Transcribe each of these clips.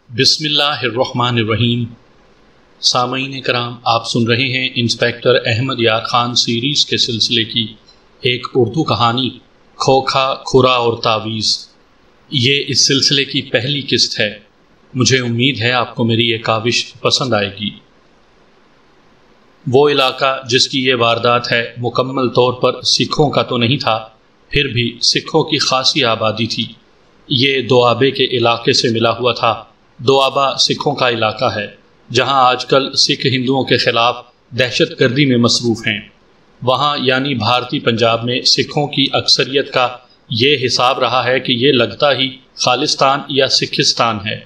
بسم اللہ الرحمن الرحیم۔ سامعین کرام، آپ سن رہے ہیں انسپیکٹر احمد یار خان سیریز کے سلسلے کی ایک اردو کہانی کھوکھا، کھرا اور تعویذ۔ یہ اس سلسلے کی پہلی قسط ہے۔ مجھے امید ہے آپ کو میری یہ کاوش پسند آئے گی۔ وہ علاقہ جس کی یہ واردات ہے مکمل طور پر سکھوں کا تو نہیں تھا، پھر بھی سکھوں کی خاصی آبادی تھی۔ یہ دوآبے کے علاقے سے ملا ہوا تھا۔ دوآبہ سکھوں کا علاقہ ہے جہاں آج کل سکھ ہندوؤں کے خلاف دہشت گردی میں مصروف ہیں۔ وہاں یعنی بھارتی پنجاب میں سکھوں کی اکثریت کا یہ حساب رہا ہے کہ یہ لگتا ہی خالصتان یا سکھستان ہے۔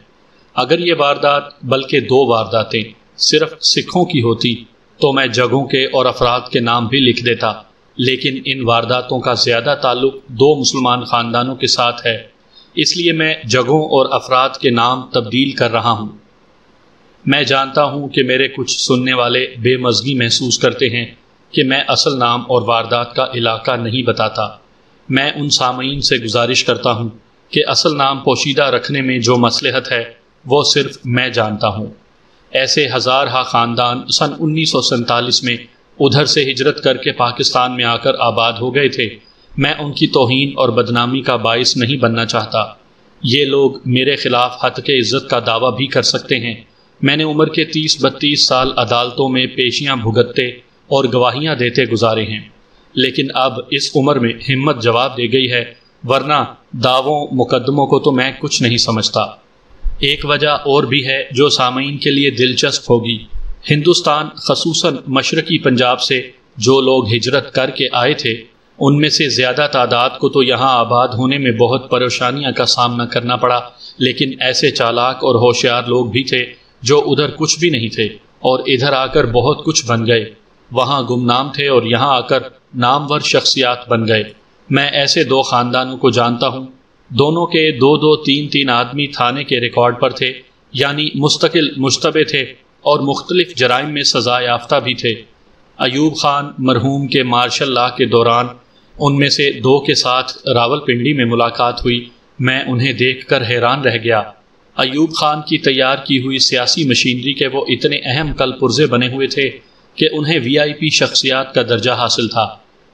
اگر یہ واردات بلکہ دو وارداتیں صرف سکھوں کی ہوتی تو میں جگہوں کے اور افراد کے نام بھی لکھ دیتا، لیکن ان وارداتوں کا زیادہ تعلق دو مسلمان خاندانوں کے ساتھ ہے، اس لیے میں جگہوں اور افراد کے نام تبدیل کر رہا ہوں۔ میں جانتا ہوں کہ میرے کچھ سننے والے بے مزگی محسوس کرتے ہیں کہ میں اصل نام اور واردات کا علاقہ نہیں بتاتا۔ میں ان سامعین سے گزارش کرتا ہوں کہ اصل نام پوشیدہ رکھنے میں جو مصلحت ہے وہ صرف میں جانتا ہوں۔ ایسے ہزارہا خاندان سن 1947 میں ادھر سے ہجرت کر کے پاکستان میں آ کر آباد ہو گئے تھے۔ میں ان کی توہین اور بدنامی کا باعث نہیں بننا چاہتا۔ یہ لوگ میرے خلاف حتک عزت کا دعویٰ بھی کر سکتے ہیں۔ میں نے عمر کے 30-32 سال عدالتوں میں پیشیاں بھگتتے اور گواہیاں دیتے گزارے ہیں، لیکن اب اس عمر میں ہمت جواب دے گئی ہے، ورنہ دعووں مقدموں کو تو میں کچھ نہیں سمجھتا۔ ایک وجہ اور بھی ہے جو سامعین کے لیے دلچسپ ہوگی۔ ہندوستان خصوصاً مشرقی پنجاب سے جو لوگ ہجرت کر کے آئے تھے، ان میں سے زیادہ تعداد کو تو یہاں آباد ہونے میں بہت پریشانیاں کا سامنا کرنا پڑا، لیکن ایسے چالاک اور ہوشیار لوگ بھی تھے جو ادھر کچھ بھی نہیں تھے اور ادھر آ کر بہت کچھ بن گئے۔ وہاں گمنام تھے اور یہاں آ کر نامور شخصیات بن گئے۔ میں ایسے دو خاندانوں کو جانتا ہوں، دونوں کے 2-2 3-3 آدمی تھانے کے ریکارڈ پر تھے، یعنی مستقل مشتبہ تھے اور مختلف جرائم میں سزا یافتہ بھی تھے۔ ایوب خان مرحوم کے مارشل لاء کے دوران ان میں سے 2 کے ساتھ راولپنڈی میں ملاقات ہوئی۔ میں انہیں دیکھ کر حیران رہ گیا۔ ایوب خان کی تیار کی ہوئی سیاسی مشینری کے وہ اتنے اہم کل پرزے بنے ہوئے تھے کہ انہیں VIP شخصیات کا درجہ حاصل تھا۔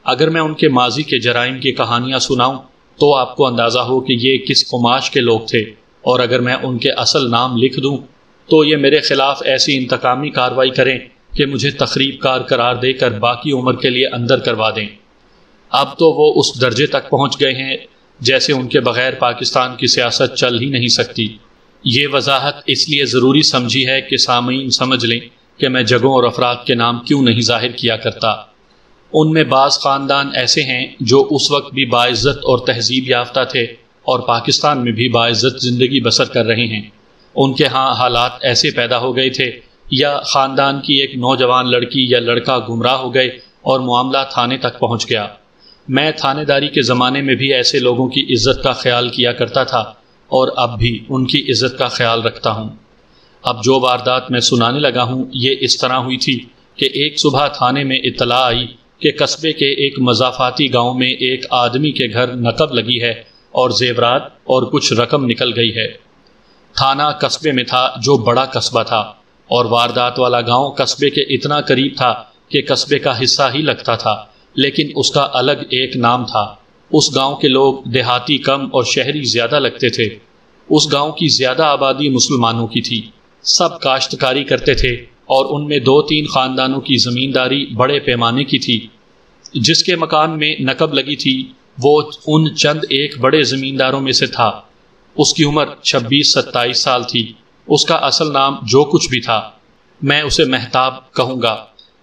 اگر میں ان کے ماضی کے جرائم کی کہانیاں سناؤں تو آپ کو اندازہ ہو کہ یہ کس قماش کے لوگ تھے، اور اگر میں ان کے اصل نام لکھ دوں تو یہ میرے خلاف ایسی انتقامی کارروائی کریں کہ مجھے تخریب کار قرار دے کر باقی عمر کے لیے اندر کروا دیں۔ اب تو وہ اس درجے تک پہنچ گئے ہیں جیسے ان کے بغیر پاکستان کی سیاست چل ہی نہیں سکتی۔ یہ وضاحت اس لیے ضروری سمجھی ہے کہ سامعین سمجھ لیں کہ میں جگہوں اور افراد کے نام کیوں نہیں ظاہر کیا کرتا۔ ان میں بعض خاندان ایسے ہیں جو اس وقت بھی باعزت اور تہذیب یافتہ تھے اور پاکستان میں بھی باعزت زندگی بسر کر رہے ہیں۔ ان کے ہاں حالات ایسے پیدا ہو گئے تھے، یا خاندان کی ایک نوجوان لڑکی یا لڑکا گمراہ ہو گئے اور معاملہ تھانے تک پہنچ گیا۔ میں تھانے داری کے زمانے میں بھی ایسے لوگوں کی عزت کا خیال کیا کرتا تھا اور اب بھی ان کی عزت کا خیال رکھتا ہوں۔ اب جو واردات میں سنانے لگا ہوں یہ اس طرح ہوئی تھی کہ ایک صبح تھانے میں اطلاع آئی کہ قصبے کے ایک مضافاتی گاؤں میں ایک آدمی کے گھر نقب لگی ہے اور زیورات اور کچھ رقم نکل گئی ہے۔ تھانہ قصبے میں تھا جو بڑا قصبہ تھا، اور واردات والا گاؤں قصبے کے اتنا قریب تھا کہ قصبے کا حصہ ہی لگتا تھا، لیکن اس کا الگ ایک نام تھا۔ اس گاؤں کے لوگ دیہاتی کم اور شہری زیادہ لگتے تھے۔ اس گاؤں کی زیادہ آبادی مسلمانوں کی تھی، سب کاشتکاری کرتے تھے اور ان میں 2-3 خاندانوں کی زمینداری بڑے پیمانے کی تھی۔ جس کے مکان میں نقب لگی تھی وہ ان چند ایک بڑے زمینداروں میں سے تھا۔ اس کی عمر 26-27 سال تھی۔ اس کا اصل نام جو کچھ بھی تھا، میں اسے مہتاب کہوں گا۔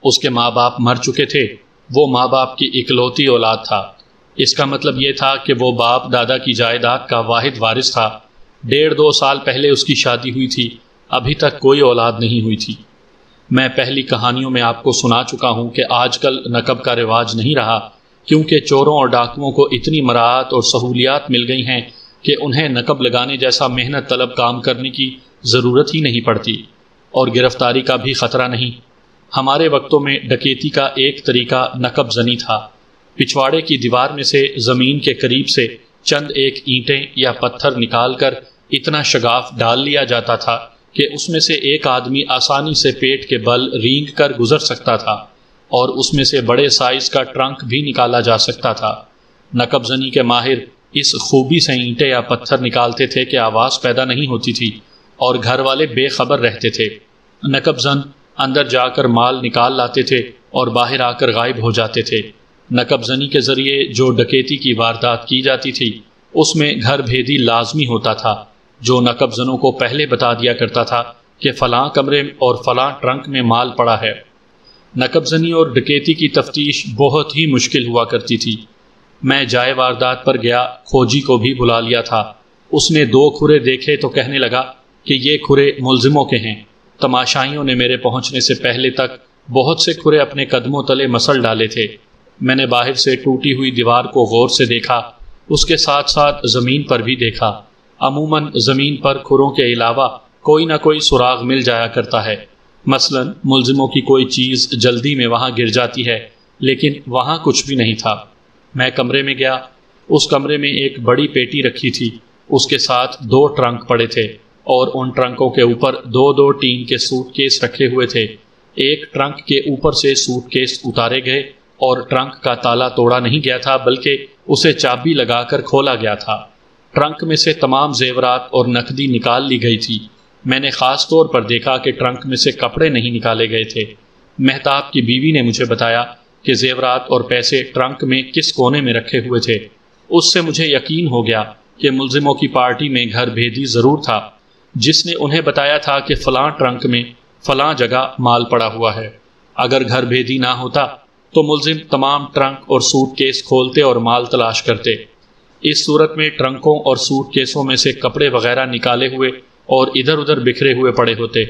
اس کے ماں باپ مر چکے تھے، وہ ماں باپ کی اکلوتی اولاد تھا۔ اس کا مطلب یہ تھا کہ وہ باپ دادا کی جائیداد کا واحد وارث تھا۔ 1.5-2 سال پہلے اس کی شادی ہوئی تھی، ابھی تک کوئی اولاد نہیں ہوئی تھی۔ میں پہلی کہانیوں میں آپ کو سنا چکا ہوں کہ آج کل نقب کا رواج نہیں رہا، کیونکہ چوروں اور ڈاکوؤں کو اتنی مراعات اور سہولیات مل گئی ہیں کہ انہیں نقب لگانے جیسا محنت طلب کام کرنے کی ضرورت ہی نہیں پڑتی، اور گرفتاری کا بھی خطرہ نہیں۔ ہمارے وقتوں میں ڈکیتی کا ایک طریقہ نقب زنی تھا۔ پچھواڑے کی دیوار میں سے زمین کے قریب سے چند ایک اینٹیں یا پتھر نکال کر اتنا شگاف ڈال لیا جاتا تھا کہ اس میں سے ایک آدمی آسانی سے پیٹ کے بل رینگ کر گزر سکتا تھا اور اس میں سے بڑے سائز کا ٹرنک بھی نکالا جا سکتا تھا۔ نقب زنی کے ماہر اس خوبی سے اینٹیں یا پتھر نکالتے تھے کہ آواز پیدا نہیں ہوتی تھی اور گھر والے بے خبر رہتے تھے۔ نقب زن اندر جا کر مال نکال لاتے تھے اور باہر آ کر غائب ہو جاتے تھے۔ نقب زنی کے ذریعے جو ڈکیتی کی واردات کی جاتی تھی اس میں گھر بھیدی لازمی ہوتا تھا، جو نقب زنوں کو پہلے بتا دیا کرتا تھا کہ فلاں کمرے اور فلاں ٹرنک میں مال پڑا ہے۔ نقب زنی اور ڈکیتی کی تفتیش بہت ہی مشکل ہوا کرتی تھی۔ میں جائے واردات پر گیا، کھوجی کو بھی بلا لیا تھا۔ اس نے 2 کھرے دیکھے تو کہنے لگا کہ یہ کھرے ملزموں کے ہیں۔ تماشائیوں نے میرے پہنچنے سے پہلے تک بہت سے کھرے اپنے قدموں تلے مسل ڈالے تھے۔ میں نے باہر سے ٹوٹی ہوئی دیوار کو غور سے دیکھا، اس کے ساتھ ساتھ زمین پر بھی دیکھا۔ عموماً زمین پر کھروں کے علاوہ کوئی نہ کوئی سراغ مل جایا کرتا ہے۔ مثلا ملزموں کی کوئی چیز جلدی میں وہاں گر جاتی ہے، لیکن وہاں کچھ بھی نہیں تھا۔ میں کمرے میں گیا، اس کمرے میں ایک بڑی پیٹی رکھی تھی، اس کے ساتھ 2 ٹرنک پڑے تھے اور ان ٹرنکوں کے اوپر 2 ٹین کے سوٹ کیس رکھے ہوئے تھے۔ ایک ٹرنک کے اوپر سے سوٹ کیس اتارے گئے اور ٹرنک کا تالا توڑا نہیں گیا تھا بلکہ اسے چابی لگا کر کھولا گیا تھا۔ ٹرنک میں سے تمام زیورات اور نقدی نکال لی گئی تھی۔ میں نے خاص طور پر دیکھا کہ ٹرنک میں سے کپڑے نہیں نکالے گئے تھے۔ مہتاب کی بیوی نے مجھے بتایا کہ زیورات اور پیسے ٹرنک میں کس کونے میں رکھے ہوئے تھے۔ اس سے مجھے یقین ہو گیا کہ ملزموں کی پارٹی میں گھر بھیدی ضرور تھا، جس نے انہیں بتایا تھا کہ فلاں ٹرنک میں فلاں جگہ مال پڑا ہوا ہے۔ اگر گھر بھیدی نہ ہوتا تو ملزم تمام ٹرنک اور سوٹ کیس کھولتے اور مال تلاش کرتے۔ اس صورت میں ٹرنکوں اور سوٹ کیسوں میں سے کپڑے وغیرہ نکالے ہوئے اور ادھر ادھر بکھرے ہوئے پڑے ہوتے۔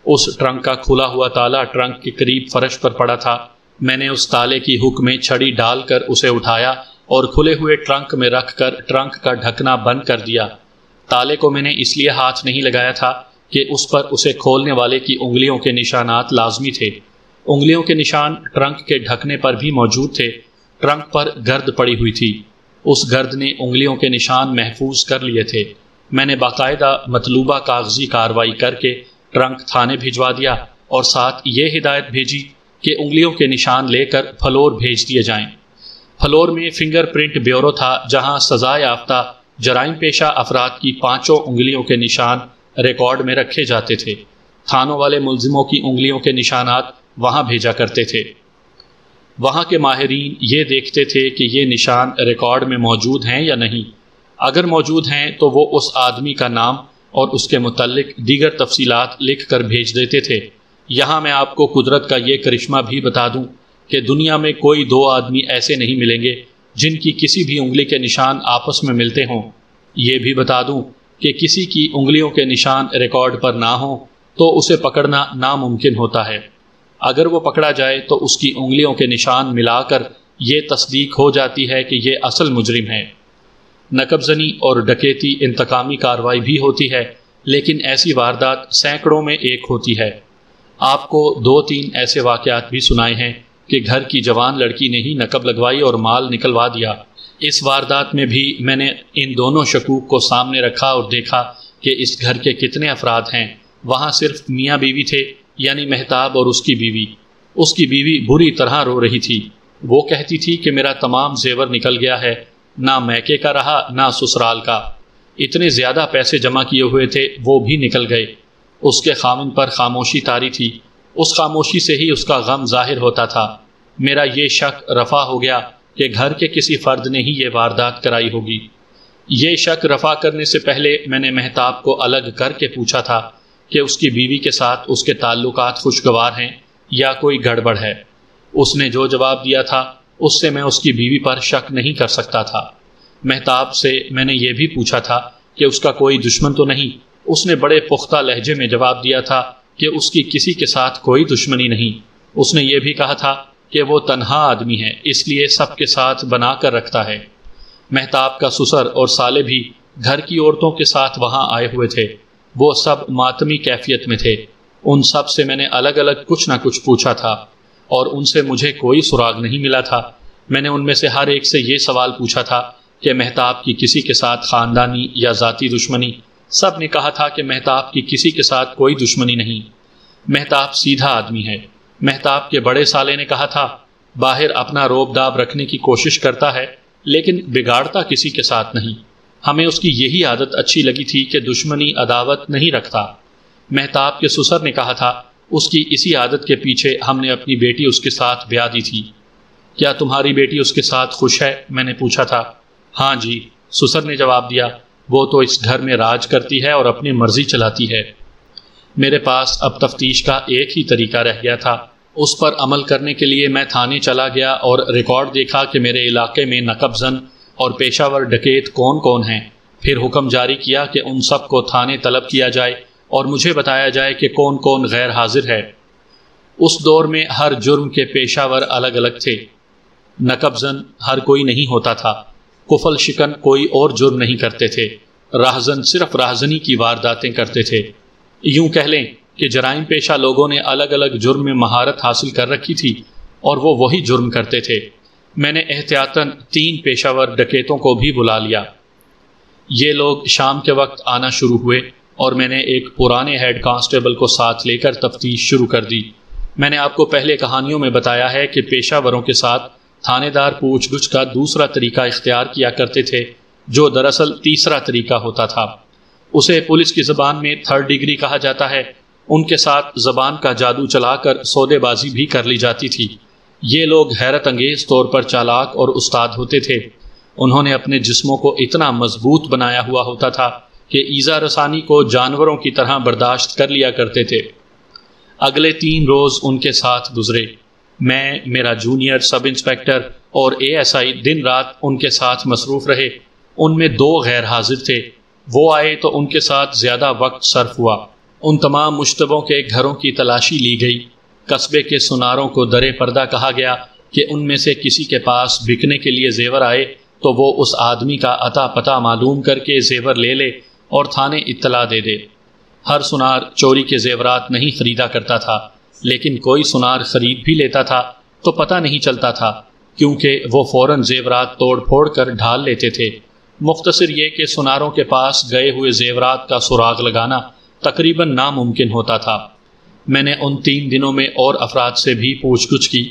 اس ٹرنک کا کھلا ہوا تالا ٹرنک کے قریب فرش پر پڑا تھا۔ میں نے اس تالے کی ہک میں چھڑی ڈال کر اسے اٹھایا اور کھلے ہوئے ٹرنک میں رکھ کر ٹرنک کا ڈھکنا بند کر دیا۔ تالے کو میں نے اس لیے ہاتھ نہیں لگایا تھا کہ اس پر اسے کھولنے والے کی انگلیوں کے نشانات لازمی تھے۔ انگلیوں کے نشان ٹرنک کے ڈھکنے پر بھی موجود تھے۔ ٹرنک پر گرد پڑی ہوئی تھی، اس گرد نے انگلیوں کے نشان محفوظ کر لیے تھے۔ میں نے باقاعدہ مطلوبہ کاغذی کارروائی کر کے ٹرنک تھانے بھجوا دیا اور ساتھ یہ ہدایت بھیجی کہ انگلیوں کے نشان لے کر فلور بھیج دیے جائیں۔ فلور میں فنگر پرنٹ بیورو تھا، جہاں سزا یافتہ جرائم پیشہ افراد کی 5 انگلیوں کے نشان ریکارڈ میں رکھے جاتے تھے۔ تھانوں والے ملزموں کی انگلیوں کے نشانات وہاں بھیجا کرتے تھے۔ وہاں کے ماہرین یہ دیکھتے تھے کہ یہ نشان ریکارڈ میں موجود ہیں یا نہیں۔ اگر موجود ہیں تو وہ اس آدمی کا نام اور اس کے متعلق دیگر تفصیلات لکھ کر بھیج دیتے تھے۔ یہاں میں آپ کو قدرت کا یہ کرشمہ بھی بتا دوں کہ دنیا میں کوئی 2 آدمی ایسے نہیں ملیں گے جن کی کسی بھی انگلی کے نشان آپس میں ملتے ہوں۔ یہ بھی بتا دوں کہ کسی کی انگلیوں کے نشان ریکارڈ پر نہ ہوں تو اسے پکڑنا ناممکن ہوتا ہے۔ اگر وہ پکڑا جائے تو اس کی انگلیوں کے نشان ملا کر یہ تصدیق ہو جاتی ہے کہ یہ اصل مجرم ہے۔ نقب زنی اور ڈکیتی انتقامی کارروائی بھی ہوتی ہے، لیکن ایسی واردات سینکڑوں میں ایک ہوتی ہے۔ آپ کو 2-3 ایسے واقعات بھی سنائے ہیں کہ گھر کی جوان لڑکی نے ہی نقب لگوائی اور مال نکلوا دیا۔ اس واردات میں بھی میں نے ان دونوں شکوک کو سامنے رکھا اور دیکھا کہ اس گھر کے کتنے افراد ہیں۔ وہاں صرف میاں بیوی تھے، یعنی مہتاب اور اس کی بیوی۔ اس کی بیوی بری طرح رو رہی تھی۔ وہ کہتی تھی کہ میرا تمام زیور نکل گیا ہے، نہ میکے کا رہا نہ سسرال کا۔ اتنے زیادہ پیسے جمع کیے ہوئے تھے وہ بھی نکل گئے۔ اس کے خامن پر خاموشی طاری تھی، اس خاموشی سے ہی اس کا غم ظاہر ہوتا تھا۔ میرا یہ شک رفع ہو گیا کہ گھر کے کسی فرد نے ہی یہ واردات کرائی ہوگی۔ یہ شک رفع کرنے سے پہلے میں نے مہتاب کو الگ کر کے پوچھا تھا کہ اس کی بیوی کے ساتھ اس کے تعلقات خوشگوار ہیں یا کوئی گڑبڑ ہے۔ اس نے جو جواب دیا تھا اس سے میں اس کی بیوی پر شک نہیں کر سکتا تھا۔ مہتاب سے میں نے یہ بھی پوچھا تھا کہ اس کا کوئی دشمن تو نہیں۔ اس نے بڑے پختہ لہجے میں جواب دیا تھا کہ اس کی کسی کے ساتھ کوئی دشمنی نہیں۔ اس نے یہ بھی کہا تھا کہ وہ تنہا آدمی ہے، اس لیے سب کے ساتھ بنا کر رکھتا ہے۔ مہتاب کا سسر اور سالے بھی گھر کی عورتوں کے ساتھ وہاں آئے ہوئے تھے۔ وہ سب ماتمی کیفیت میں تھے۔ ان سب سے میں نے الگ الگ کچھ نہ کچھ پوچھا تھا اور ان سے مجھے کوئی سراغ نہیں ملا تھا۔ میں نے ان میں سے ہر ایک سے یہ سوال پوچھا تھا کہ مہتاب کی کسی کے ساتھ خاندانی یا ذاتی دشمنی سب نے کہا تھا کہ مہتاب کی کسی کے ساتھ کوئی دشمنی نہیں، مہتاب سیدھا آدمی ہے۔ مہتاب کے بڑے سالے نے کہا تھا باہر اپنا روب داب رکھنے کی کوشش کرتا ہے لیکن بگاڑتا کسی کے ساتھ نہیں، ہمیں اس کی یہی عادت اچھی لگی تھی کہ دشمنی عداوت نہیں رکھتا۔ مہتاب کے سسر نے کہا تھا اس کی اسی عادت کے پیچھے ہم نے اپنی بیٹی اس کے ساتھ بیاہ دی تھی۔ کیا تمہاری بیٹی اس کے ساتھ خوش ہے؟ میں نے پوچھا تھا۔ ہاں جی، سسر نے جواب دیا، وہ تو اس گھر میں راج کرتی ہے اور اپنی مرضی چلاتی ہے۔ میرے پاس اب تفتیش کا ایک ہی طریقہ رہ گیا تھا، اس پر عمل کرنے کے لیے میں تھانے چلا گیا اور ریکارڈ دیکھا کہ میرے علاقے میں نقب زن اور پیشہ ور ڈکیت کون کون ہیں، پھر حکم جاری کیا کہ ان سب کو تھانے طلب کیا جائے اور مجھے بتایا جائے کہ کون کون غیر حاضر ہے۔ اس دور میں ہر جرم کے پیشہ ور الگ الگ تھے، نقب زن ہر کوئی نہیں ہوتا تھا، کفل شکن کوئی اور جرم نہیں کرتے تھے، راہزن صرف راہزنی کی وارداتیں کرتے تھے۔ یوں کہہ لیں کہ جرائم پیشہ لوگوں نے الگ الگ جرم میں مہارت حاصل کر رکھی تھی اور وہ وہی جرم کرتے تھے۔ میں نے احتیاطاً 3 پیشہ ور ڈکیتوں کو بھی بلا لیا۔ یہ لوگ شام کے وقت آنا شروع ہوئے اور میں نے ایک پرانے ہیڈ کانسٹیبل کو ساتھ لے کر تفتیش شروع کر دی۔ میں نے آپ کو پہلے کہانیوں میں بتایا ہے کہ پیشہ وروں کے ساتھ تھانے دار پوچھ گچھ کا دوسرا طریقہ اختیار کیا کرتے تھے جو دراصل تیسرا طریقہ ہوتا تھا۔ اسے پولیس کی زبان میں 3rd ڈگری کہا جاتا ہے۔ ان کے ساتھ زبان کا جادو چلا کر سودے بازی بھی کر لی جاتی تھی۔ یہ لوگ حیرت انگیز طور پر چالاک اور استاد ہوتے تھے۔ انہوں نے اپنے جسموں کو اتنا مضبوط بنایا ہوا ہوتا تھا کہ ایذا رسانی کو جانوروں کی طرح برداشت کر لیا کرتے تھے۔ اگلے 3 روز ان کے ساتھ گزرے۔ میں، میرا جونیئر سب انسپیکٹر اور ASI دن رات ان کے ساتھ مصروف رہے۔ ان میں 2 غیر حاضر تھے، وہ آئے تو ان کے ساتھ زیادہ وقت صرف ہوا۔ ان تمام مشتبوں کے گھروں کی تلاشی لی گئی۔ قصبے کے سناروں کو درے پردہ کہا گیا کہ ان میں سے کسی کے پاس بکنے کے لیے زیور آئے تو وہ اس آدمی کا عطا پتہ معلوم کر کے زیور لے لے اور تھانے اطلاع دے دے۔ ہر سنار چوری کے زیورات نہیں خریدا کرتا تھا، لیکن کوئی سنار خرید بھی لیتا تھا تو پتہ نہیں چلتا تھا کیونکہ وہ فوراً زیورات توڑ پھوڑ کر ڈھال لیتے تھے۔ مختصر یہ کہ سناروں کے پاس گئے ہوئے زیورات کا سراغ لگانا تقریباً ناممکن ہوتا تھا۔ میں نے ان 3 دنوں میں اور افراد سے بھی پوچھ گچھ کی۔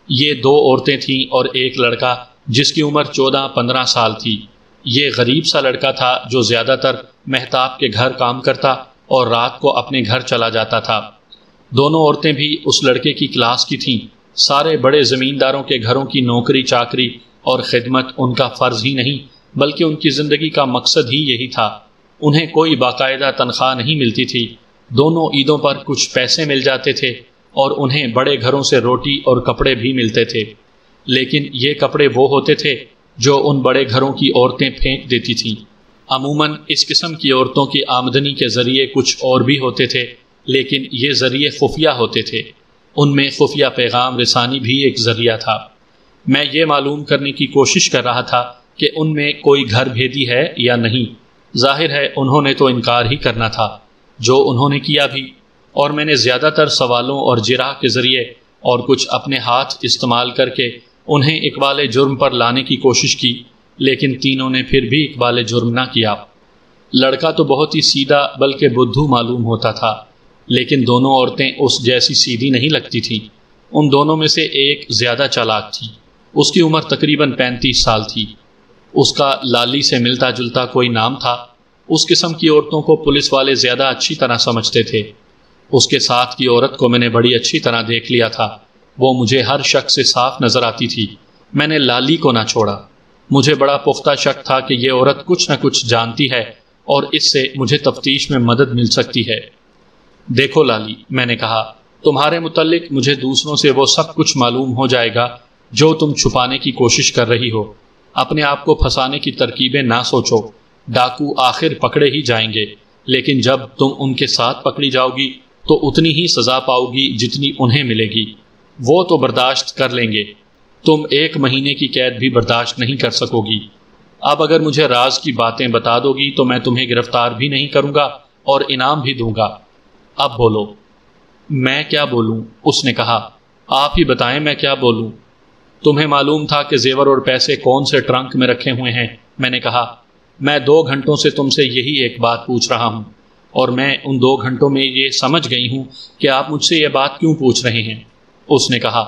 یہ 2 عورتیں تھیں اور ایک لڑکا جس کی عمر 14-15 سال تھی۔ یہ غریب سا لڑکا تھا جو زیادہ تر مہتاب کے گھر کام کرتا اور رات کو اپنے گھر چلا جاتا تھا۔ دونوں عورتیں بھی اس لڑکے کی کلاس کی تھیں۔ سارے بڑے زمینداروں کے گھروں کی نوکری چاکری اور خدمت ان کا فرض ہی نہیں بلکہ ان کی زندگی کا مقصد ہی یہی تھا۔ انہیں کوئی باقاعدہ تنخواہ نہیں ملتی تھی۔ دونوں عیدوں پر کچھ پیسے مل جاتے تھے اور انہیں بڑے گھروں سے روٹی اور کپڑے بھی ملتے تھے، لیکن یہ کپڑے وہ ہوتے تھے جو ان بڑے گھروں کی عورتیں پھینک دیتی تھیں۔ عموماً اس قسم کی عورتوں کی آمدنی کے ذریعے کچھ اور بھی ہوتے تھے، لیکن یہ ذریعے خفیہ ہوتے تھے۔ ان میں خفیہ پیغام رسانی بھی ایک ذریعہ تھا۔ میں یہ معلوم کرنے کی کوشش کر رہا تھا کہ ان میں کوئی گھر بھیدی ہے یا نہیں۔ ظاہر ہے انہوں نے تو انکار ہی کرنا تھا، جو انہوں نے کیا بھی، اور میں نے زیادہ تر سوالوں اور جراح کے ذریعے اور کچھ اپنے ہاتھ استعمال کر کے انہیں اقبال جرم پر لانے کی کوشش کی، لیکن تینوں نے پھر بھی اقبال جرم نہ کیا۔ لڑکا تو بہت ہی سیدھا بلکہ بدھو معلوم ہوتا تھا، لیکن دونوں عورتیں اس جیسی سیدھی نہیں لگتی تھیں۔ ان دونوں میں سے ایک زیادہ چالاک تھی۔ اس کی عمر تقریباً 35 سال تھی۔ اس کا لالی سے ملتا جلتا کوئی نام تھا۔ اس قسم کی عورتوں کو پولیس والے زیادہ اچھی طرح سمجھتے تھے۔ اس کے ساتھ کی عورت کو میں نے بڑی اچھی طرح دیکھ لیا تھا۔ وہ مجھے ہر شخص سے صاف نظر آتی تھی۔ میں نے لالی کو نہ چھوڑا۔ مجھے بڑا پختہ شک تھا کہ یہ عورت کچھ نہ کچھ جانتی ہے اور اس سے مجھے تفتیش میں مدد مل سکتی ہے۔ دیکھو لالی، میں نے کہا، تمہارے متعلق مجھے دوسروں سے وہ سب کچھ معلوم ہو جائے گا جو تم چھپانے کی کوشش کر رہی ہو۔ اپنے آپ کو پھنسانے کی ترکیبیں نہ سوچو۔ ڈاکو آخر پکڑے ہی جائیں گے، لیکن جب تم ان کے ساتھ پکڑی جاؤ گی تو اتنی ہی سزا پاؤ گی جتنی انہیں ملے گی۔ وہ تو برداشت کر لیں گے، تم 1 مہینے کی قید بھی برداشت نہیں کر سکو گی۔ اب اگر مجھے راز کی باتیں بتا دو گی تو میں تمہیں گرفتار بھی نہیں کروں گا اور انعام بھی دوں گا۔ اب بولو۔ میں کیا بولوں؟ اس نے کہا، آپ ہی بتائیں میں کیا بولوں۔ تمہیں معلوم تھا کہ زیور اور پیسے کون سے ٹرنک میں رکھے ہوئے ہیں؟ میں نے کہا، میں 2 گھنٹوں سے تم سے یہی ایک بات پوچھ رہا ہوں، اور میں ان 2 گھنٹوں میں یہ سمجھ گئی ہوں کہ آپ مجھ سے یہ بات کیوں پوچھ رہے ہیں۔ اس نے کہا،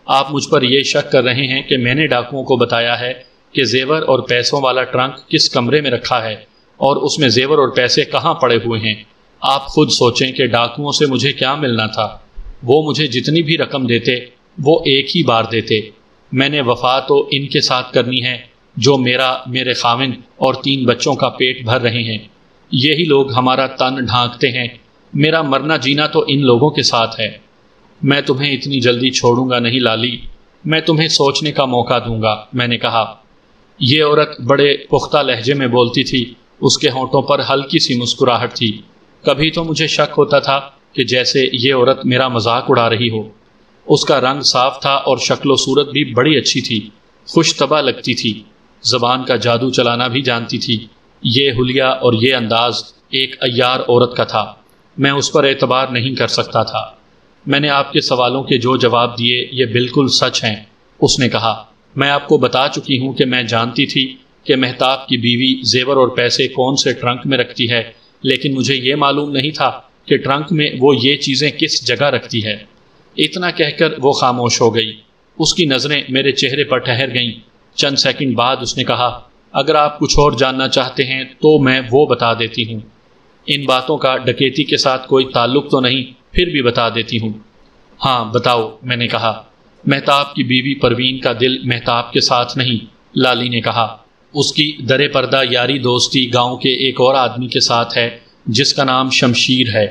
آپ مجھ پر یہ شک کر رہے ہیں کہ میں نے ڈاکوؤں کو بتایا ہے کہ زیور اور پیسوں والا ٹرنک کس کمرے میں رکھا ہے اور اس میں زیور اور پیسے کہاں پڑے ہوئے ہیں۔ آپ خود سوچیں کہ ڈاکوؤں سے مجھے کیا ملنا تھا۔ وہ مجھے جتنی بھی رقم دیتے وہ ایک ہی بار دیتے۔ میں نے وفا تو ان کے ساتھ کرنی ہے جو میرے خاوند اور 3 بچوں کا پیٹ بھر رہے ہیں۔ یہی لوگ ہمارا تن ڈھانکتے ہیں۔ میرا مرنا جینا تو ان لوگوں کے ساتھ ہے۔ میں تمہیں اتنی جلدی چھوڑوں گا نہیں لالی، میں تمہیں سوچنے کا موقع دوں گا، میں نے کہا۔ یہ عورت بڑے پختہ لہجے میں بولتی تھی، اس کے ہونٹوں پر ہلکی سی مسکراہٹ تھی۔ کبھی تو مجھے شک ہوتا تھا کہ جیسے یہ عورت میرا مذاق اڑا رہی ہو۔ اس کا رنگ صاف تھا اور شکل و صورت بھی بڑی اچھی تھی، خوش طبع لگتی تھی، زبان کا جادو چلانا بھی جانتی تھی۔ یہ حلیہ اور یہ انداز ایک عیار عورت کا تھا، میں اس پر اعتبار نہیں کر سکتا تھا۔ میں نے آپ کے سوالوں کے جو جواب دیے یہ بالکل سچ ہیں، اس نے کہا۔ میں آپ کو بتا چکی ہوں کہ میں جانتی تھی کہ مہتاب کی بیوی زیور اور پیسے کون سے ٹرنک میں رکھتی ہے، لیکن مجھے یہ معلوم نہیں تھا کہ ٹرنک میں وہ یہ چیزیں کس جگہ رکھتی ہے۔ اتنا کہہ کر وہ خاموش ہو گئی۔ اس کی نظریں میرے چہرے پر ٹھہر گئیں۔ چند سیکنڈ بعد اس نے کہا، اگر آپ کچھ اور جاننا چاہتے ہیں تو میں وہ بتا دیتی ہوں۔ ان باتوں کا ڈکیتی کے ساتھ کوئی تعلق تو نہیں، پھر بھی بتا دیتی ہوں۔ ہاں بتاؤ، میں نے کہا۔ مہتاب کی بیوی پروین کا دل مہتاب کے ساتھ نہیں، لالی نے کہا۔ اس کی در پردہ یاری دوستی گاؤں کے ایک اور آدمی کے ساتھ ہے جس کا نام شمشیر ہے۔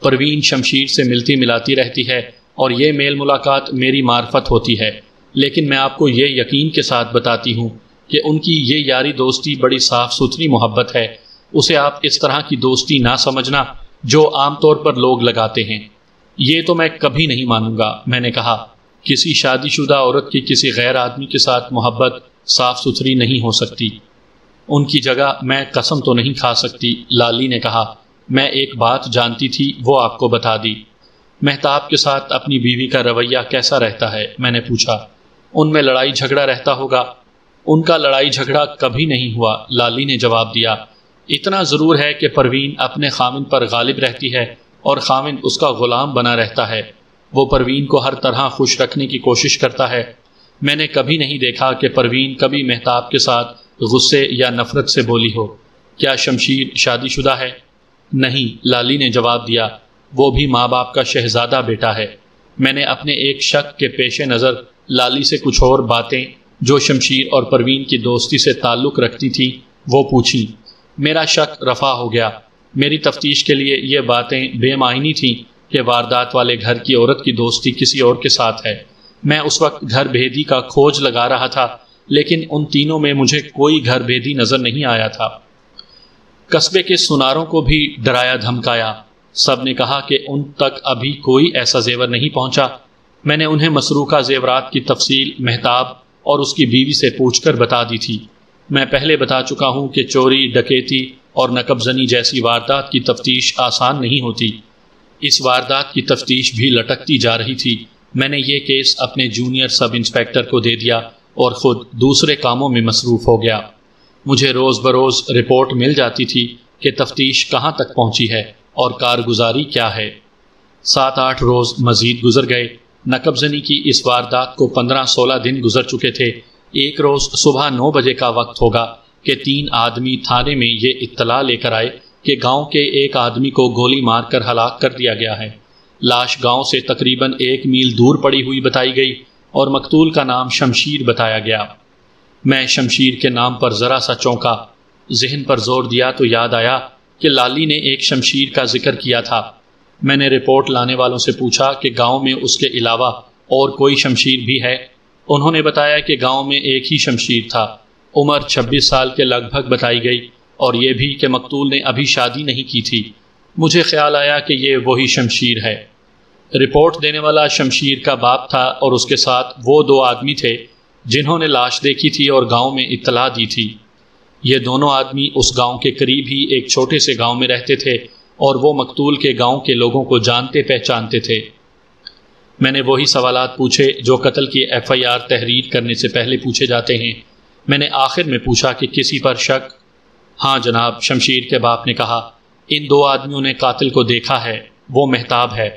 پروین شمشیر سے ملتی ملاتی رہتی ہے اور یہ میل ملاقات میری معرفت ہوتی ہے، لیکن میں آپ کو یہ یقین کے ساتھ بتاتی ہوں کہ ان کی یہ یاری دوستی بڑی صاف ستھری محبت ہے۔ اسے آپ اس طرح کی دوستی نہ سمجھنا جو عام طور پر لوگ لگاتے ہیں۔ یہ تو میں کبھی نہیں مانوں گا، میں نے کہا۔ کسی شادی شدہ عورت کی کسی غیر آدمی کے ساتھ محبت صاف ستھری نہیں ہو سکتی۔ ان کی جگہ میں قسم تو نہیں کھا سکتی، لالی نے کہا۔ میں ایک بات جانتی تھی، وہ آپ کو بتا دی۔ مہتاب کے ساتھ اپنی بیوی کا رویہ کیسا رہتا ہے، میں نے پوچھا۔ ان میں لڑائی جھگڑا رہتا ہوگا؟ ان کا لڑائی جھگڑا کبھی نہیں ہوا، لالی نے جواب دیا۔ اتنا ضرور ہے کہ پروین اپنے خاوند پر غالب رہتی ہے اور خاوند اس کا غلام بنا رہتا ہے۔ وہ پروین کو ہر طرح خوش رکھنے کی کوشش کرتا ہے۔ میں نے کبھی نہیں دیکھا کہ پروین کبھی مہتاب کے ساتھ غصے یا نفرت سے بولی ہو۔ کیا شمشیر شادی شدہ ہے؟ نہیں، لالی نے جواب دیا، وہ بھی ماں باپ کا شہزادہ بیٹا ہے۔ میں نے اپنے ایک شک کے پیش نظر لالی سے کچھ اور باتیں جو شمشیر اور پروین کی دوستی سے تعلق رکھتی تھیں وہ پوچھی۔ میرا شک رفع ہو گیا۔ میری تفتیش کے لیے یہ باتیں بے معنی تھیں کہ واردات والے گھر کی عورت کی دوستی کسی اور کے ساتھ ہے۔ میں اس وقت گھر بھیدی کا کھوج لگا رہا تھا، لیکن ان تینوں میں مجھے کوئی گھر بھیدی نظر نہیں آیا تھا۔ قصبے کے سناروں کو بھی ڈرایا دھمکایا۔ سب نے کہا کہ ان تک ابھی کوئی ایسا زیور نہیں پہنچا۔ میں نے انہیں مسروقہ زیورات کی تفصیل مہتاب اور اس کی بیوی سے پوچھ کر بتا دی تھی۔ میں پہلے بتا چکا ہوں کہ چوری، ڈکیتی اور نقب زنی جیسی واردات کی تفتیش آسان نہیں ہوتی۔ اس واردات کی تفتیش بھی لٹکتی جا رہی تھی۔ میں نے یہ کیس اپنے جونیئر سب انسپیکٹر کو دے دیا اور خود دوسرے کاموں میں مصروف ہو گیا۔ مجھے روز بروز رپورٹ مل جاتی تھی کہ تفتیش کہاں تک پہنچی ہے اور کارگزاری کیا ہے۔ 7-8 روز مزید گزر گئے۔ نقب زنی کی اس واردات کو 15-16 دن گزر چکے تھے۔ ایک روز صبح 9 بجے کا وقت ہوگا کہ 3 آدمی تھانے میں یہ اطلاع لے کر آئے کہ گاؤں کے ایک آدمی کو گولی مار کر ہلاک کر دیا گیا ہے۔ لاش گاؤں سے تقریباً 1 میل دور پڑی ہوئی بتائی گئی اور مقتول کا نام شمشیر بتایا گیا۔ میں شمشیر کے نام پر ذرا سا چونکا۔ ذہن پر زور دیا تو یاد آیا کہ لالی نے ایک شمشیر کا ذکر کیا تھا۔ میں نے رپورٹ لانے والوں سے پوچھا کہ گاؤں میں اس کے علاوہ اور کوئی شمشیر بھی ہے۔ انہوں نے بتایا کہ گاؤں میں ایک ہی شمشیر تھا۔ عمر 26 سال کے لگ بھگ بتائی گئی اور یہ بھی کہ مقتول نے ابھی شادی نہیں کی تھی۔ مجھے خیال آیا کہ یہ وہی شمشیر ہے۔ رپورٹ دینے والا شمشیر کا باپ تھا اور اس کے ساتھ وہ 2 آدمی تھے جنہوں نے لاش دیکھی تھی اور گاؤں میں اطلاع دی تھی۔ یہ دونوں آدمی اس گاؤں کے قریب ہی ایک چھوٹے سے گاؤں میں رہتے تھے اور وہ مقتول کے گاؤں کے لوگوں کو جانتے پہچانتے تھے۔ میں نے وہی سوالات پوچھے جو قتل کی FIR تحریر کرنے سے پہلے پوچھے جاتے ہیں۔ میں نے آخر میں پوچھا کہ کسی پر شک؟ ہاں جناب، شمشیر کے باپ نے کہا، ان دو آدمیوں نے قاتل کو دیکھا ہے، وہ مہتاب ہے۔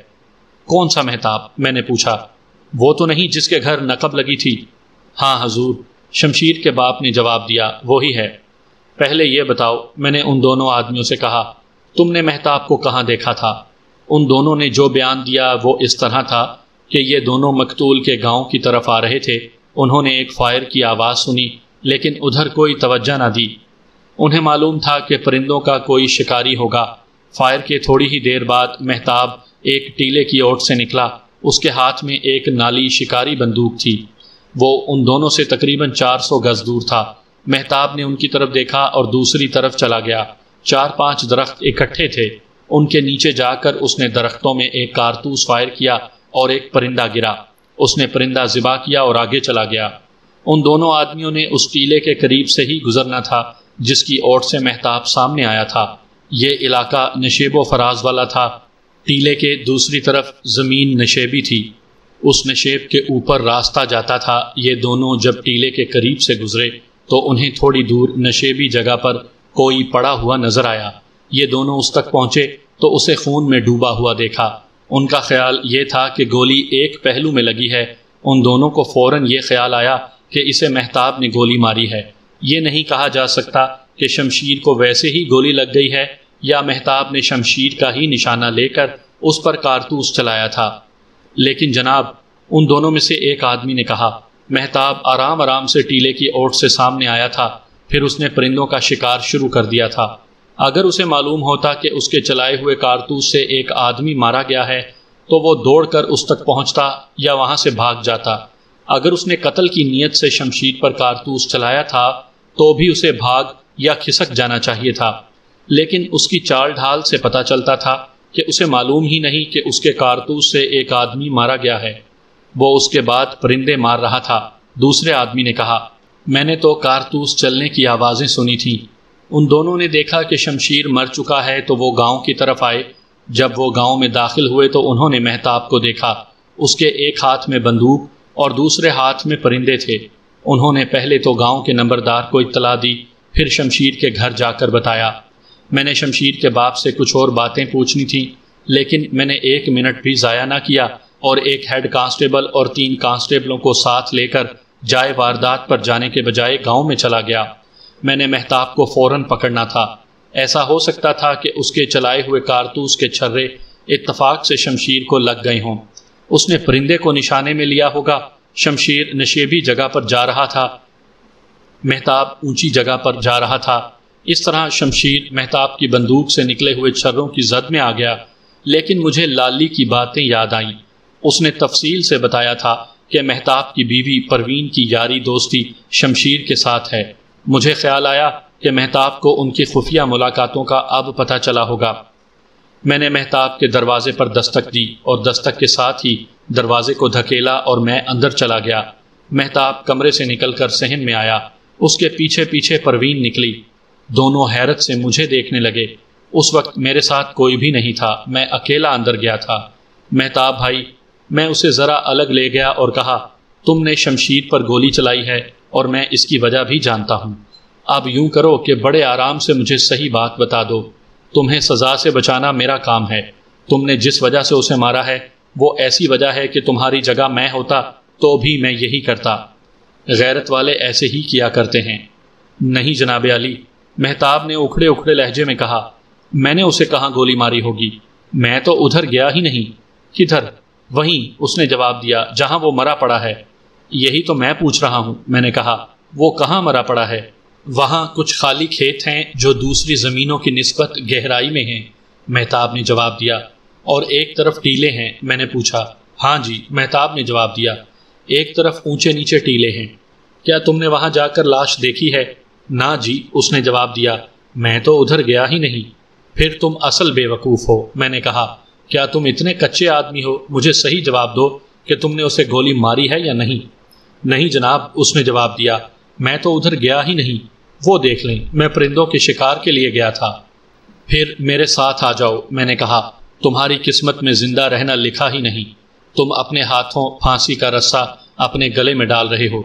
کون سا مہتاب؟ میں نے پوچھا۔ وہ تو نہیں جس کے گھر نقب لگی تھی؟ ہاں حضور، شمشیر کے باپ نے جواب دیا، وہی ہے۔ پہلے یہ بتاؤ، میں نے ان دونوں آدمیوں سے کہا، تم نے مہتاب کو کہاں دیکھا تھا؟ ان دونوں نے جو بیان دیا وہ اس طرح تھا کہ یہ دونوں مقتول کے گاؤں کی طرف آ رہے تھے، انہوں نے ایک فائر کی آواز سنی لیکن ادھر کوئی توجہ نہ دی۔ انہیں معلوم تھا کہ پرندوں کا کوئی شکاری ہوگا۔ فائر کے تھوڑی ہی دیر بعد مہتاب ایک ٹیلے کی اوٹ سے نکلا، اس کے ہاتھ میں ایک نالی شکاری بندوق تھی۔ وہ ان دونوں سے تقریباً 400 گز دور تھا۔ مہتاب نے ان کی طرف دیکھا اور دوسری طرف چلا گیا۔ 4-5 درخت اکٹھے تھے، ان کے نیچے جا کر اس نے درختوں میں ایک کارتوس فائر کیا اور ایک پرندہ گرا۔ اس نے پرندہ ذبح کیا اور آگے چلا گیا۔ ان دونوں آدمیوں نے اس ٹیلے کے قریب سے ہی گزرنا تھا جس کی اوٹ سے مہتاب سامنے آیا تھا۔ یہ علاقہ نشیب و فراز والا تھا۔ ٹیلے کے دوسری طرف زمین نشیبی تھی، اس نشیب کے اوپر راستہ جاتا تھا۔ یہ دونوں جب ٹیلے کے قریب سے گزرے تو انہیں تھوڑی دور نشیبی جگہ پر کوئی پڑا ہوا نظر آیا۔ یہ دونوں اس تک پہنچے تو اسے خون میں ڈوبا ہوا دیکھا۔ ان کا خیال یہ تھا کہ گولی ایک پہلو میں لگی ہے۔ ان دونوں کو فوراً یہ خیال آیا کہ اسے مہتاب نے گولی ماری ہے۔ یہ نہیں کہا جا سکتا کہ شمشیر کو ویسے ہی گولی لگ گئی ہے یا مہتاب نے شمشیر کا ہی نشانہ لے کر اس پر کارتوس چلایا تھا۔ لیکن جناب، ان دونوں میں سے ایک آدمی نے کہا، مہتاب آرام آرام سے ٹیلے کی اوٹ سے سامنے آیا تھا، پھر اس نے پرندوں کا شکار شروع کر دیا تھا۔ اگر اسے معلوم ہوتا کہ اس کے چلائے ہوئے کارتوس سے ایک آدمی مارا گیا ہے تو وہ دوڑ کر اس تک پہنچتا یا وہاں سے بھاگ جاتا۔ اگر اس نے قتل کی نیت سے شمشیر پر کارتوس چلایا تھا تو بھی اسے بھاگ یا کھسک جانا چاہیے تھا، لیکن اس کی چال ڈھال سے پتہ چلتا تھا کہ اسے معلوم ہی نہیں کہ اس کے کارتوس سے ایک آدمی مارا گیا ہے۔ وہ اس کے بعد پرندے مار رہا تھا۔ دوسرے آدمی نے کہا، میں نے تو کارتوس چلنے کی آوازیں سنی تھیں۔ ان دونوں نے دیکھا کہ شمشیر مر چکا ہے تو وہ گاؤں کی طرف آئے۔ جب وہ گاؤں میں داخل ہوئے تو انہوں نے مہتاب کو دیکھا۔ اس کے ایک ہاتھ میں بندوق اور دوسرے ہاتھ میں پرندے تھے۔ انہوں نے پہلے تو گاؤں کے نمبردار کو اطلاع دی، پھر شمشیر کے گھر جا کر بتایا۔ میں نے شمشیر کے باپ سے کچھ اور باتیں پوچھنی تھیں، لیکن میں نے 1 منٹ بھی ضائع نہ کیا اور ایک ہیڈ کانسٹیبل اور 3 کانسٹیبلوں کو ساتھ لے کر جائے واردات پر جانے کے بجائے گاؤں میں چلا گیا۔ میں نے مہتاب کو فوراً پکڑنا تھا۔ ایسا ہو سکتا تھا کہ اس کے چلائے ہوئے کارتوس کے چھرے اتفاق سے شمشیر کو لگ گئے ہوں۔ اس نے پرندے کو نشانے میں لیا ہوگا۔ شمشیر نشیبی جگہ پر جا رہا تھا، مہتاب اونچی جگہ پر جا رہا تھا۔ اس طرح شمشیر مہتاب کی بندوق سے نکلے ہوئے چھروں کی زد میں آ گیا۔ لیکن مجھے لالی کی باتیں یاد آئیں۔ اس نے تفصیل سے بتایا تھا کہ مہتاب کی بیوی پروین کی یاری دوستی شمشیر کے ساتھ ہے۔ مجھے خیال آیا کہ مہتاب کو ان کی خفیہ ملاقاتوں کا اب پتہ چلا ہوگا۔ میں نے مہتاب کے دروازے پر دستک دی اور دستک کے ساتھ ہی دروازے کو دھکیلا اور میں اندر چلا گیا۔ مہتاب کمرے سے نکل کر صحن میں آیا۔ اس کے پیچھے پیچھے پروین نکلی۔ دونوں حیرت سے مجھے دیکھنے لگے۔ اس وقت میرے ساتھ کوئی بھی نہیں تھا، میں اکیلا اندر گیا تھا۔ مہتاب بھائی، میں اسے ذرا الگ لے گیا اور کہا، تم نے شمشیر پر گولی چلائی ہے اور میں اس کی وجہ بھی جانتا ہوں۔ اب یوں کرو کہ بڑے آرام سے مجھے صحیح بات بتا دو۔ تمہیں سزا سے بچانا میرا کام ہے۔ تم نے جس وجہ سے اسے مارا ہے وہ ایسی وجہ ہے کہ تمہاری جگہ میں ہوتا تو بھی میں یہی کرتا۔ غیرت والے ایسے ہی کیا کرتے ہیں۔ نہیں جناب علی، مہتاب نے اکھڑے اکھڑے لہجے میں کہا، میں نے اسے کہاں گولی ماری ہوگی؟ میں تو ادھر گیا ہی نہیں۔ کدھر؟ وہیں، اس نے جواب دیا جہاں وہ مرا پڑا ہے۔ یہی تو میں پوچھ رہا ہوں، میں نے کہا، وہ کہاں مرا پڑا ہے؟ وہاں کچھ خالی کھیت ہیں جو دوسری زمینوں کی نسبت گہرائی میں ہیں، مہتاب نے جواب دیا۔ اور ایک طرف ٹیلے ہیں، میں نے پوچھا۔ ہاں جی، مہتاب نے جواب دیا، ایک طرف اونچے نیچے ٹیلے ہیں۔ کیا تم نے وہاں جا کر لاش دیکھی ہے؟ نہ جی، اس نے جواب دیا، میں تو ادھر گیا ہی نہیں۔ پھر تم اصل بے وقوف ہو، میں نے کہا۔ کیا تم اتنے کچے آدمی ہو؟ مجھے صحیح جواب دو کہ تم نے اسے گولی ماری ہے یا نہیں۔ نہیں جناب، اس نے جواب دیا، میں تو ادھر گیا ہی نہیں۔ وہ دیکھ لیں، میں پرندوں کے شکار کے لیے گیا تھا۔ پھر میرے ساتھ آ جاؤ، میں نے کہا، تمہاری قسمت میں زندہ رہنا لکھا ہی نہیں۔ تم اپنے ہاتھوں پھانسی کا رسہ اپنے گلے میں ڈال رہے ہو۔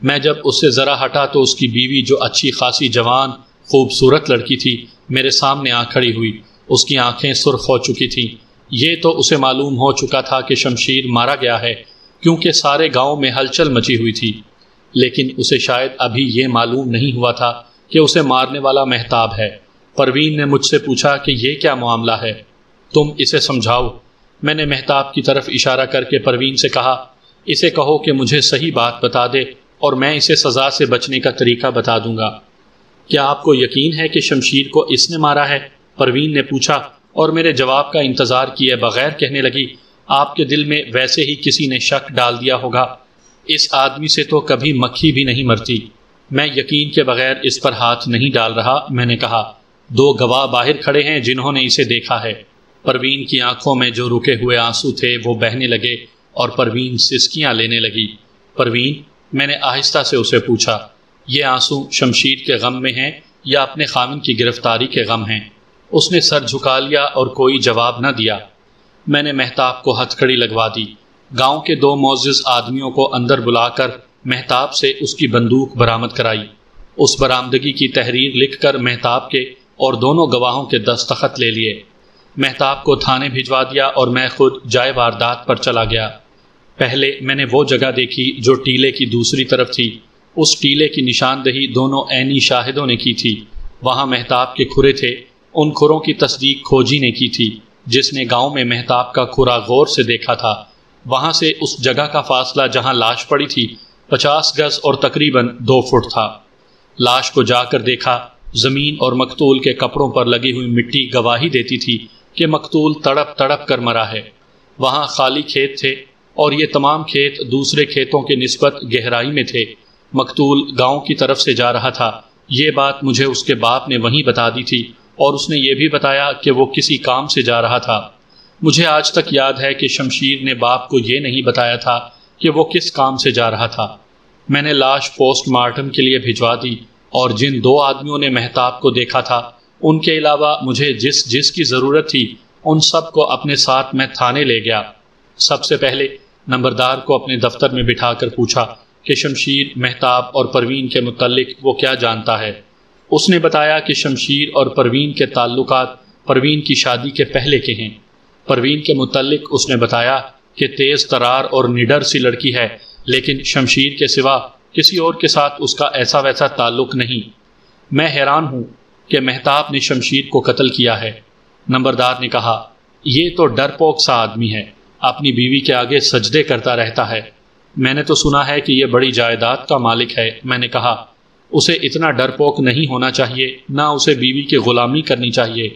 میں جب اس سے ذرا ہٹا تو اس کی بیوی، جو اچھی خاصی جوان خوبصورت لڑکی تھی، میرے سامنے آ کھڑی ہوئی۔ اس کی آنکھیں سرخ ہو چکی تھیں۔ یہ تو اسے معلوم ہو چکا تھا کہ شمشیر مارا گیا ہے، کیونکہ سارے گاؤں میں ہلچل مچی ہوئی تھی، لیکن اسے شاید ابھی یہ معلوم نہیں ہوا تھا کہ اسے مارنے والا مہتاب ہے۔ پروین نے مجھ سے پوچھا کہ یہ کیا معاملہ ہے، تم اسے سمجھاؤ۔ میں نے مہتاب کی طرف اشارہ کر کے پروین سے کہا، اسے کہو کہ مجھے صحیح بات بتا دے اور میں اسے سزا سے بچنے کا طریقہ بتا دوں گا۔ کیا آپ کو یقین ہے کہ شمشیر کو اس نے مارا ہے؟ پروین نے پوچھا اور میرے جواب کا انتظار کیے بغیر کہنے لگی، آپ کے دل میں ویسے ہی کسی نے شک ڈال دیا ہوگا، اس آدمی سے تو کبھی مکھی بھی نہیں مرتی۔ میں یقین کے بغیر اس پر ہاتھ نہیں ڈال رہا، میں نے کہا، 2 گواہ باہر کھڑے ہیں جنہوں نے اسے دیکھا ہے۔ پروین کی آنکھوں میں جو رکے ہوئے آنسو تھے وہ بہنے لگے اور پروین سسکیاں لینے لگی۔ پروین، میں نے آہستہ سے اسے پوچھا، یہ آنسو شمشیر کے غم میں ہیں یا اپنے خامن کی گرفتاری کے غم ہیں؟ اس نے سر جھکا لیا اور کوئی جواب نہ دیا۔ میں نے مہتاب کو ہتھ کڑی لگوا دی۔ گاؤں کے 2 معزز آدمیوں کو اندر بلا کر مہتاب سے اس کی بندوق برآمد کرائی۔ اس برآمدگی کی تحریر لکھ کر مہتاب کے اور دونوں گواہوں کے دستخط لے لیے۔ مہتاب کو تھانے بھجوا دیا اور میں خود جائے واردات پر چلا گیا۔ پہلے میں نے وہ جگہ دیکھی جو ٹیلے کی دوسری طرف تھی۔ اس ٹیلے کی نشاندہی دونوں عینی شاہدوں نے کی تھی۔ وہاں مہتاب کے کھرے تھے، ان کھروں کی تصدیق کھوجی نے کی تھی جس نے گاؤں میں مہتاب کا کھرا غور سے دیکھا تھا۔ وہاں سے اس جگہ کا فاصلہ جہاں لاش پڑی تھی 50 گز اور تقریباً 2 فٹ تھا۔ لاش کو جا کر دیکھا، زمین اور مقتول کے کپڑوں پر لگی ہوئی مٹی گواہی دیتی تھی کہ مقتول تڑپ تڑپ کر مرا ہے۔ وہاں خالی کھیت تھے اور یہ تمام کھیت دوسرے کھیتوں کے نسبت گہرائی میں تھے۔ مقتول گاؤں کی طرف سے جا رہا تھا۔ یہ بات مجھے اس کے باپ نے وہیں بتا دی تھی اور اس نے یہ بھی بتایا کہ وہ کسی کام سے جا رہا تھا۔ مجھے آج تک یاد ہے کہ شمشیر نے باپ کو یہ نہیں بتایا تھا کہ وہ کس کام سے جا رہا تھا۔ میں نے لاش پوسٹ مارٹم کے لیے بھجوا دی اور جن 2 آدمیوں نے مہتاب کو دیکھا تھا ان کے علاوہ مجھے جس کی ضرورت تھی ان سب کو اپنے ساتھ میں تھانے لے گیا۔ سب سے پہلے نمبردار کو اپنے دفتر میں بٹھا کر پوچھا کہ شمشیر، مہتاب اور پروین کے متعلق وہ کیا جانتا ہے۔ اس نے بتایا کہ شمشیر اور پروین کے تعلقات پروین کی شادی کے پہلے کے ہیں۔ پروین کے متعلق اس نے بتایا کہ تیز ترار اور نڈر سی لڑکی ہے، لیکن شمشیر کے سوا کسی اور کے ساتھ اس کا ایسا ویسا تعلق نہیں۔ میں حیران ہوں کہ مہتاب نے شمشیر کو قتل کیا ہے۔ نمبردار نے کہا، یہ تو ڈرپوک سا آدمی ہے، اپنی بیوی کے آگے سجدے کرتا رہتا ہے۔ میں نے تو سنا ہے کہ یہ بڑی جائیداد کا مالک ہے۔ میں نے کہا، اسے اتنا ڈرپوک نہیں ہونا چاہیے، نہ اسے بیوی کی غلامی کرنی چاہیے۔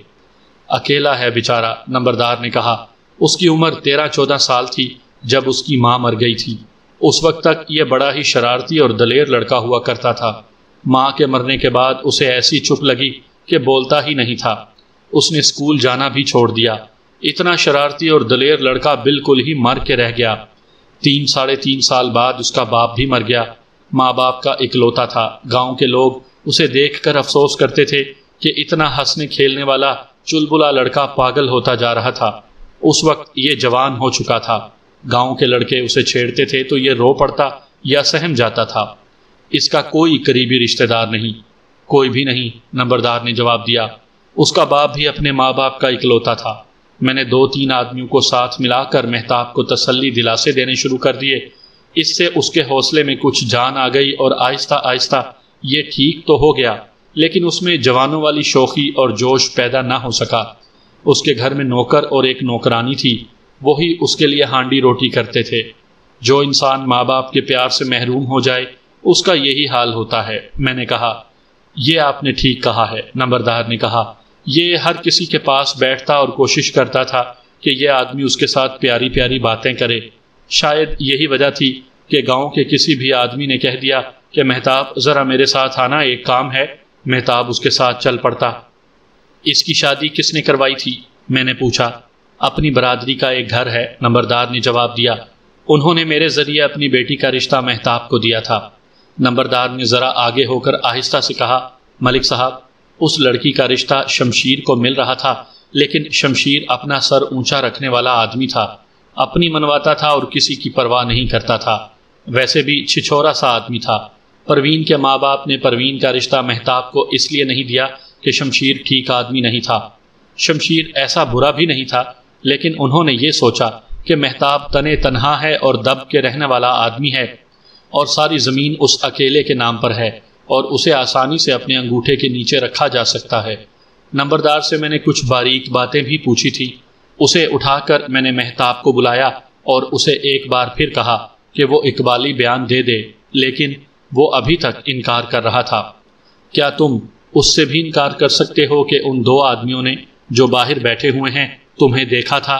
اکیلا ہے بیچارہ، نمبردار نے کہا۔ اس کی عمر 13-14 سال تھی جب اس کی ماں مر گئی تھی۔ اس وقت تک یہ بڑا ہی شرارتی اور دلیر لڑکا ہوا کرتا تھا۔ ماں کے مرنے کے بعد اسے ایسی چپ لگی کہ بولتا ہی نہیں تھا۔ اس نے اسکول جانا بھی چھوڑ دیا۔ اتنا شرارتی اور دلیر لڑکا بالکل ہی مر کے رہ گیا۔ 3-3.5 سال بعد اس کا باپ بھی مر گیا۔ ماں باپ کا اکلوتا تھا۔ گاؤں کے لوگ اسے دیکھ کر افسوس کرتے تھے کہ اتنا ہنسنے کھیلنے والا چلبلا لڑکا پاگل ہوتا جا رہا تھا۔ اس وقت یہ جوان ہو چکا تھا۔ گاؤں کے لڑکے اسے چھیڑتے تھے تو یہ رو پڑتا یا سہم جاتا تھا۔ اس کا کوئی قریبی رشتہ دار نہیں۔ کوئی بھی نہیں، نمبردار نے جواب دیا۔ اس کا باپ بھی اپنے ماں باپ کا اکلوتا تھا۔ میں نے 2-3 آدمیوں کو ساتھ ملا کر مہتاب کو تسلی دلاسے دینے شروع کر دیے۔ اس سے اس کے حوصلے میں کچھ جان آ گئی اور آہستہ آہستہ یہ ٹھیک تو ہو گیا، لیکن اس میں جوانوں والی شوخی اور جوش پیدا نہ ہو سکا۔ اس کے گھر میں نوکر اور ایک نوکرانی تھی، وہی اس کے لیے ہانڈی روٹی کرتے تھے۔ جو انسان ماں باپ کے پیار سے محروم ہو جائے اس کا یہی حال ہوتا ہے۔ میں نے کہا، یہ آپ نے ٹھیک کہا ہے۔ نمبردار نے کہا، یہ ہر کسی کے پاس بیٹھتا اور کوشش کرتا تھا کہ یہ آدمی اس کے ساتھ پیاری پیاری باتیں کرے۔ شاید یہی وجہ تھی کہ گاؤں کے کسی بھی آدمی نے کہہ دیا کہ مہتاب ذرا میرے ساتھ آنا، ایک کام ہے۔ مہتاب اس کے ساتھ چل پڑتا۔ اس کی شادی کس نے کروائی تھی؟ میں نے پوچھا۔ اپنی برادری کا ایک گھر ہے، نمبردار نے جواب دیا۔ انہوں نے میرے ذریعے اپنی بیٹی کا رشتہ مہتاب کو دیا تھا۔ نمبردار نے ذرا آگے ہو کر آہستہ سے کہا، ملک صاحب، اس لڑکی کا رشتہ شمشیر کو مل رہا تھا، لیکن شمشیر اپنا سر اونچا رکھنے والا آدمی تھا، اپنی منواتا تھا اور کسی کی پرواہ نہیں کرتا تھا۔ ویسے بھی چھچھورا سا آدمی تھا۔ پروین کے ماں باپ نے پروین کا رشتہ مہتاب کو اس لیے نہیں دیا کہ شمشیر ٹھیک آدمی نہیں تھا۔ شمشیر ایسا برا بھی نہیں تھا، لیکن انہوں نے یہ سوچا کہ مہتاب تنے تنہا ہے اور دب کے رہنے والا آدمی ہے، اور ساری زمین اس اکیلے کے نام پر ہے اور اسے آسانی سے اپنے انگوٹھے کے نیچے رکھا جا سکتا ہے۔ نمبردار سے میں نے کچھ باریک باتیں بھی پوچھی تھی۔ اسے اٹھا کر میں نے مہتاب کو بلایا اور اسے ایک بار پھر کہا کہ وہ اقبالی بیان دے دے، لیکن وہ ابھی تک انکار کر رہا تھا۔ کیا تم اس سے بھی انکار کر سکتے ہو کہ ان دو آدمیوں نے جو باہر بیٹھے ہوئے ہیں تمہیں دیکھا تھا؟